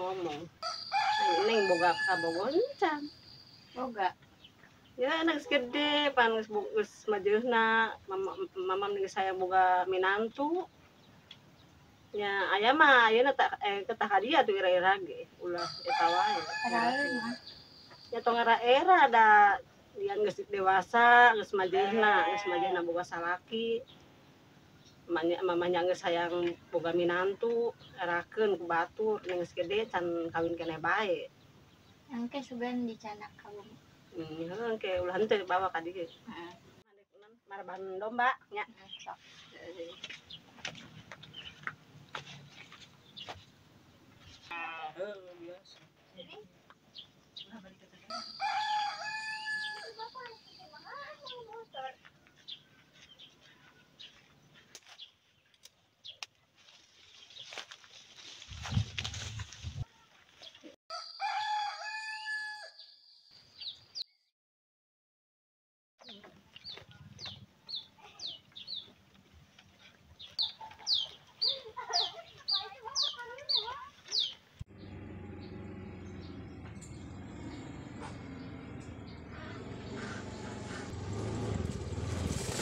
ngomong. Neng boga kabogon can. Boga. Ya anak gede pan geus majeuna mama geus sayang boga minantu. Ya aya mah ayeuna ketah ka dia tuh ira-ira ge ulah eta wae. Ya tong era ada yang geus dewasa, geus majeuna boga salaki. Mamanya geus sayang boga minantu, erakeun ku batur geus gede can kawin keneh bae. Engke sugan dicanak kawin. Engke ulah henteu bawa ka dieu. Heeh. Marban domba nya. Sok.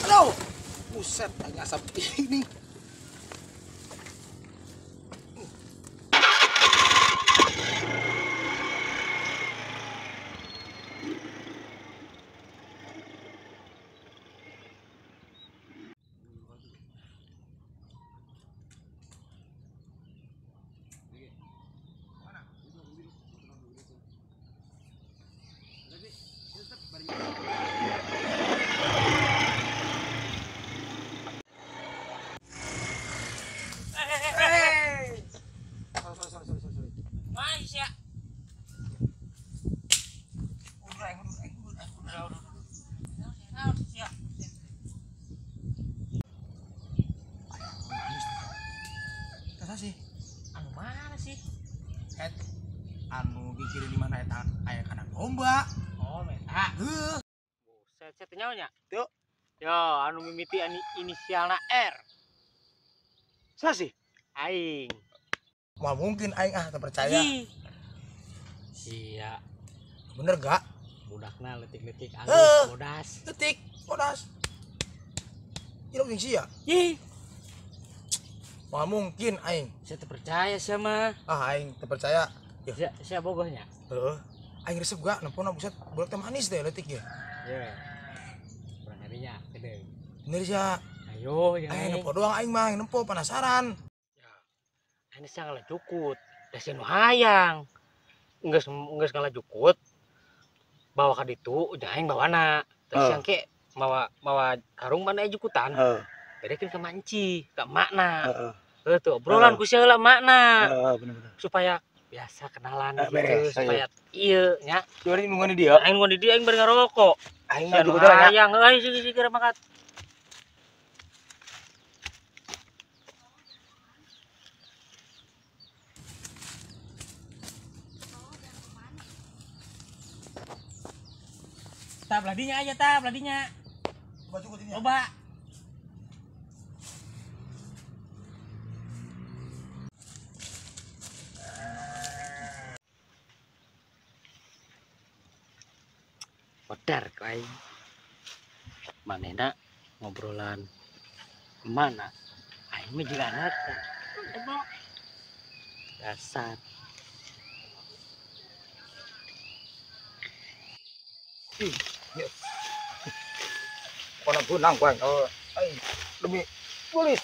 Aduh, buset, agak asap ini. Sih, anu mana sih? Anu dikirim di mana eta aya kandang domba. Oh, meta. Heuh. Buset, nyawa nya. Tuh. Yo, anu mimiti inisialna R. Sa sih? Aing. Wah mungkin aing teu percaya. Iya. Bener gak? Budakna letik-letik alus, bodas. Detik, bodas. Irok jeung sia. Ih, Wah mungkin aing. saya terpercaya sama. Aing teu percaya. Saya bogohnya. Heeh. Aing resep gak nempona buset budak teh manis deh letik ge. Ya. Kurang harinya gede. Bener sia. Ayo, yang Aing ini. nempo doang aing mah, nempo penasaran. Ya. Ini saya ngalah cukut. Dasi nu hayang. Enggeus ngalah cukut. Bawa ka ditu, jeung aing bawana. Terus yang ke bawa karung mana jukutan. Heeh. Berekeun ke manci, ke makna. Heeh. Tuh, obrolan ku heula makna. Bener-bener. Supaya biasa kenalan gitu, beres, supaya ieu nya. Curi nungguan di dia. Aing ngondi dia aing bari ngarokok. Aing Sia mah nu juga nya. hayang euy sigi-sigi mangkat. Tah beladinya aja tah, beladinya. Baju kutingnya. Coba. Modar kau aing. Manehna ngobrolan mana? Aing mah juga anak. Dasar. Kona benang kuang. Aing demi polis.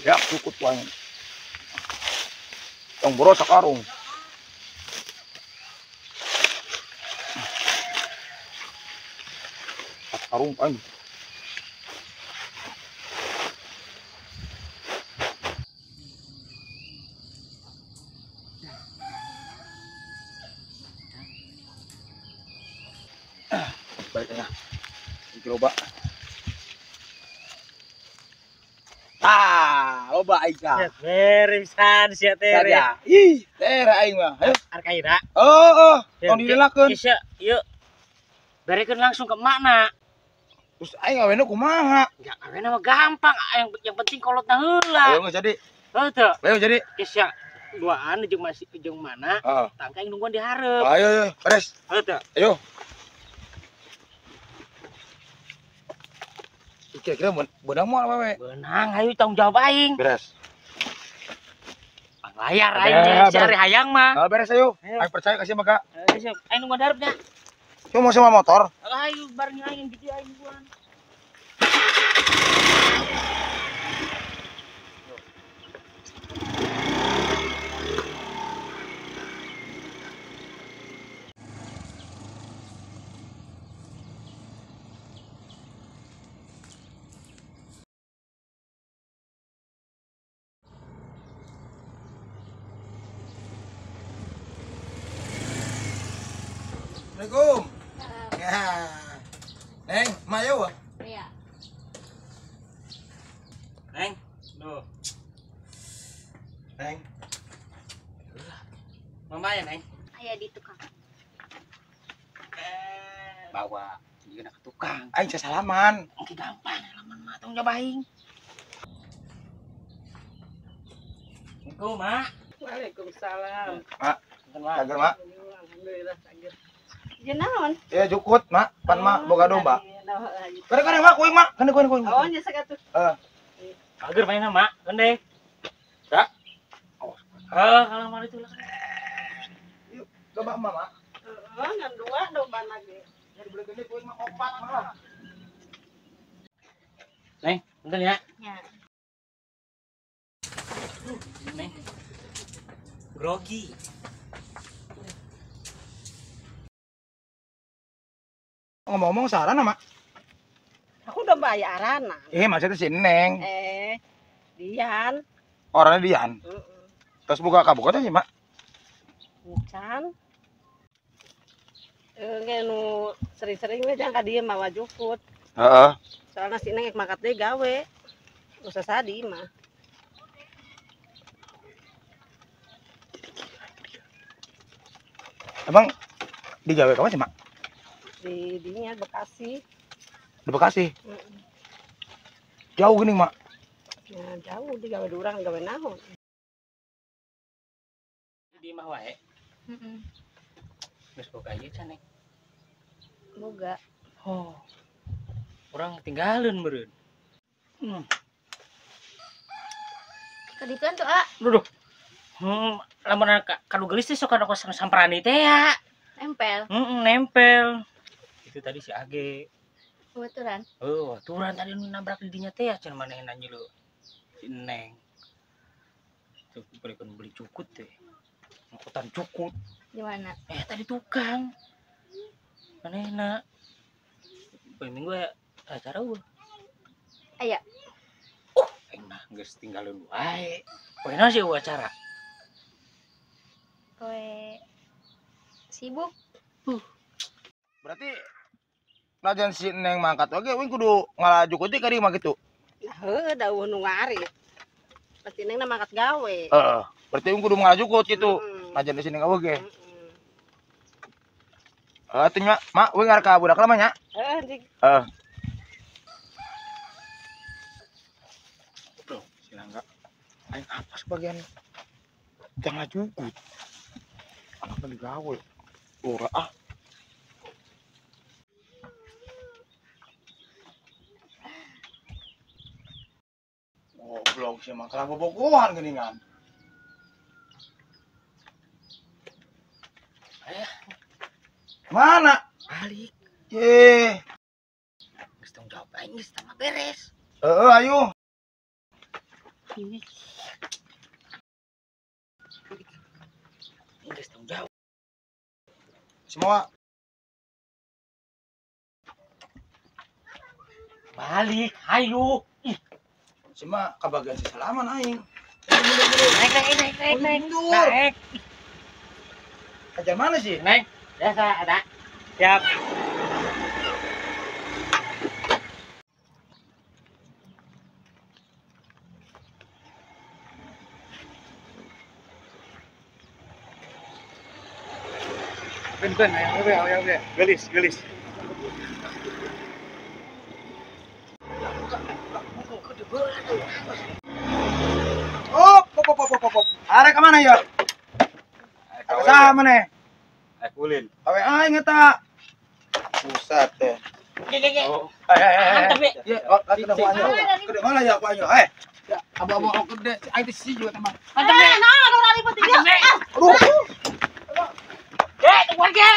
Ya cukup kuang. Tong boros sakarung. Sakarung aing. Baiknya. Coba. Loba aing tah. Berisan sia teh. Saja. Ih, teh aing mah. Ayo. Arkaira. Oh, tong dilelakeun. Bisa, yuk. Berekeun langsung ke makna. Terus aing ngawena kumaha? Ya kawin mah gampang, yang penting kolotna heula. Ayo nggak jadi. Heuh. Ayo jadi. Kisah duaan jeung masih jeung mana? Heeh. Tangka yang nungguan dihareup. Ayo, beres. Heuh. Ayo. Kira-kira benang mau apa, we? Benang, ayo tanggung jawab aing. Beres. Layar Beres, aing si beres. Ari hayang mah. Beres ayo. Ayo. Aing percaya kasih maka. Siap. Aing nungguan diharupnya. Cuma mau sama motor. Ayo bareng aing gitu aing buan. Assalamualaikum. Ya. Neng, mayo wah. Iya. Neng, duh. Neng. Mama ya, Neng. Aya di tukang. Bawa ieu ke tukang. Aing salaman. Oke gampang, laman mah tong jawab aing. Assalamualaikum, Mak. Waalaikumsalam. Mak, Punten, Mak. cager mak. Alhamdulillah cager. Jeung naon? Ya jukut mak, pan mak boga domba. Oh, Kare mak kuing mak, kene kuing. nya sagatuh. Ager mainna, Mak. Gende. Ya. Kalau mah itu lah. Domba emak mak. Heeh, ngan dua domba lagi. Jadi beli gede kuing mak opat mah. Neng, punten ya. Ya. Neng. Grogi. Ngomong-ngomong saran mak. Aku udah bayaran nah. Maksudnya si Neng. Dian. Orangnya Dian. Heeh. Terus buka kabukotnya sih mak. Can. Nu sering-sering we jangan ka dieu mah wajukut. Heeh. Soalnya si Neng makat deui gawe. Usah sadi mah. Emang digawe kapan sih mak? Di dinya Bekasi. Di Bekasi. Heeh. Jauh gini mak. Nah, jauh di gawe durang gawe naon. Di mah wae. Heeh. Geus boga ieu can, Neng. Boga. Oh. Urang tinggalin meureun. Kadituan tuh, A. Duh. Lamun kanu geulis teh sok kana samparani teh ya. Nempel. Nempel. Itu tadi si Age. Kebetulan. Oh, aturan tadi nu nabrak di dinya teh can manehna nyeuleu. Si Neng. Tuh beli cukut teh. Angkutan cukut. Di mana? Tadi tukang. Manehna. Poe Minggu ya acara eueuh. Aya. Aing mah geus tinggalin wae. Poena sih eueuh acara. Koe sibuk. Berarti najan si Neng mangkat oge wing kudu ngalajukuti ka dieu mah kitu. Nah, heuh dawuh nu ngari. Pasti Neng mangkat gawe. Heeh. Berarti wing kudu ngalajukut kitu. Heeh. Najan di sini oge. Heeh. Teh nya mak wing ngarep ka budak lama nya. Heeh, Dik. Tuh, silangga. Aing apa sebagian jangan ngajukut. Anaknya digawe. Ora ah. Goblok sih mah kalau bobogohan geuningan. Mana? Balik. Ye. Geus tanggung jawab aing geus tah beres. Ayo. Geus tanggung jawab. Semua Balik, ayo. semua kebagian si salaman aing. Naik. Mundur. Naik. Ajar mana sih? Naik. Biasa ada. Siap. Ben, ayo. Gelis. Arek ke mana ya? Sama nih. Kulin. Awe aing eta. Pusat teh. Mantap, ya. Ya, lagi dah kuanya. Gede mana ya kuanya? Ya, abang gede, aing teh si juga teman. Mantap, ya. Nah, ada ribut Mantap, ya. Aduh. Tungguan, Ge.